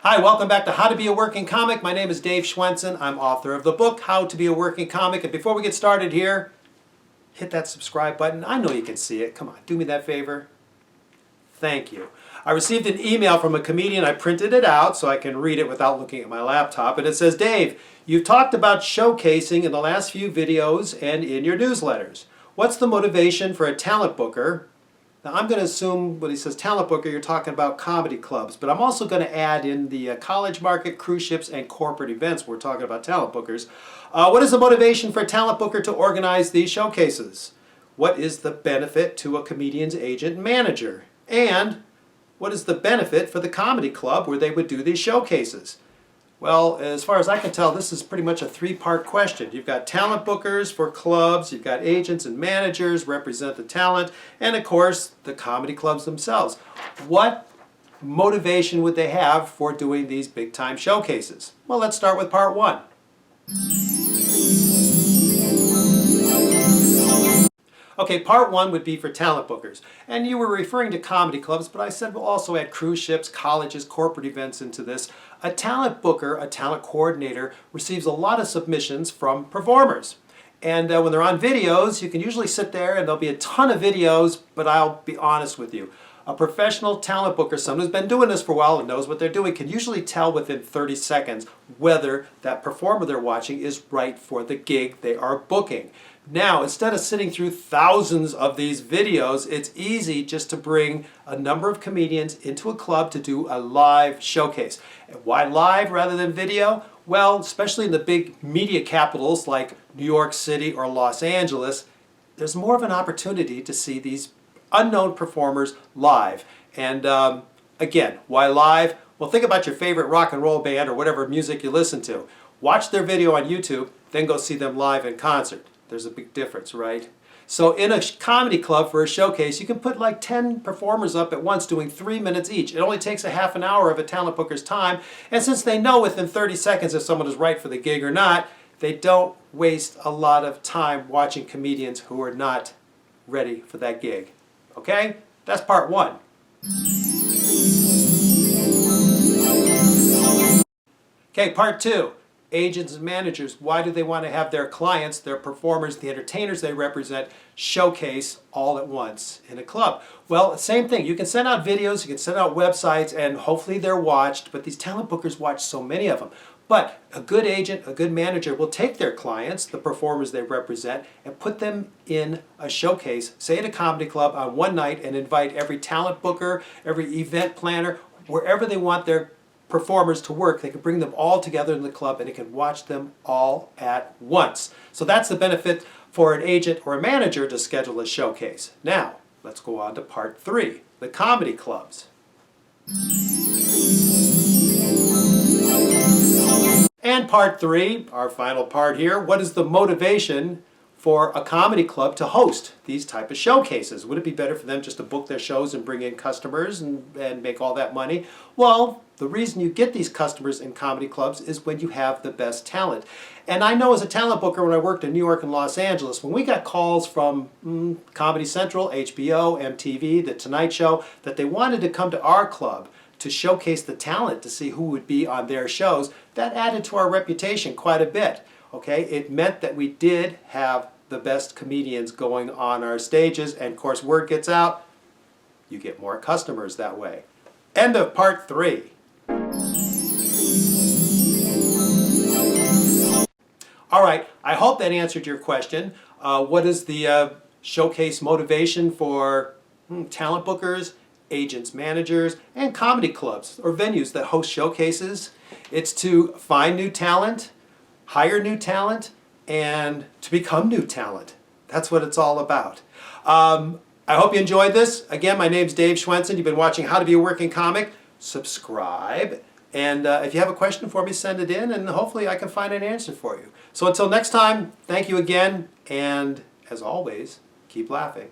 Hi, welcome back to How to Be a Working Comic. My name is Dave Schwensen. I'm author of the book, How to Be a Working Comic. And before we get started here, hit that subscribe button. I know you can see it. Come on, do me that favor. Thank you. I received an email from a comedian. I printed it out so I can read it without looking at my laptop. And it says, Dave, you've talked about showcasing in the last few videos and in your newsletters. What's the motivation for a talent booker? Now I'm going to assume when he says talent booker, you're talking about comedy clubs. But I'm also going to add in the college market, cruise ships, and corporate events. We're talking about talent bookers. What is the motivation for a talent booker to organize these showcases? What is the benefit to a comedian's agent and manager? And what is the benefit for the comedy club where they would do these showcases? Well, as far as I can tell, this is pretty much a three-part question. You've got talent bookers for clubs, you've got agents and managers represent the talent, and of course, the comedy clubs themselves. What motivation would they have for doing these big-time showcases? Well, let's start with part one. Okay, part one would be for talent bookers. And you were referring to comedy clubs, but I said we'll also add cruise ships, colleges, corporate events into this. A talent booker, a talent coordinator, receives a lot of submissions from performers. And when they're on videos, you can usually sit there and there'll be a ton of videos, but I'll be honest with you. A professional talent booker, someone who's been doing this for a while and knows what they're doing, can usually tell within 30 seconds whether that performer they're watching is right for the gig they are booking. Now, instead of sitting through thousands of these videos, it's easy just to bring a number of comedians into a club to do a live showcase. And why live rather than video? Well, especially in the big media capitals like New York City or Los Angeles, there's more of an opportunity to see these unknown performers live. And again, why live? Well, think about your favorite rock and roll band or whatever music you listen to. Watch their video on YouTube, then go see them live in concert. There's a big difference, right? So in a comedy club for a showcase, you can put like 10 performers up at once doing 3 minutes each. It only takes a half an hour of a talent booker's time. And since they know within 30 seconds if someone is right for the gig or not, they don't waste a lot of time watching comedians who are not ready for that gig. Okay? That's part one. Okay, part two. Agents and managers, why do they want to have their clients, their performers, the entertainers they represent, showcase all at once in a club? Well, same thing. You can send out videos, you can send out websites, and hopefully they're watched, but these talent bookers watch so many of them. But a good agent, a good manager will take their clients, the performers they represent, and put them in a showcase, say at a comedy club on one night, and invite every talent booker, every event planner, wherever they want their performers to work. They can bring them all together in the club and they can watch them all at once. So that's the benefit for an agent or a manager to schedule a showcase. Now, let's go on to part three, the comedy clubs. And part three, our final part here, what is the motivation for a comedy club to host these type of showcases? Would it be better for them just to book their shows and bring in customers and make all that money? Well, the reason you get these customers in comedy clubs is when you have the best talent. And I know as a talent booker when I worked in New York and Los Angeles, when we got calls from Comedy Central, HBO, MTV, The Tonight Show, that they wanted to come to our club to showcase the talent to see who would be on their shows, that added to our reputation quite a bit. Okay, it meant that we did have the best comedians going on our stages, and of course word gets out, you get more customers that way. End of part three. All right, I hope that answered your question. What is the showcase motivation for talent bookers, agents, managers, and comedy clubs or venues that host showcases? It's to find new talent, hire new talent, and to become new talent. That's what it's all about. I hope you enjoyed this. Again, my name's Dave Schwensen. You've been watching How to Be a Working Comic. Subscribe. And if you have a question for me, send it in, and hopefully I can find an answer for you. So until next time, thank you again, and as always, keep laughing.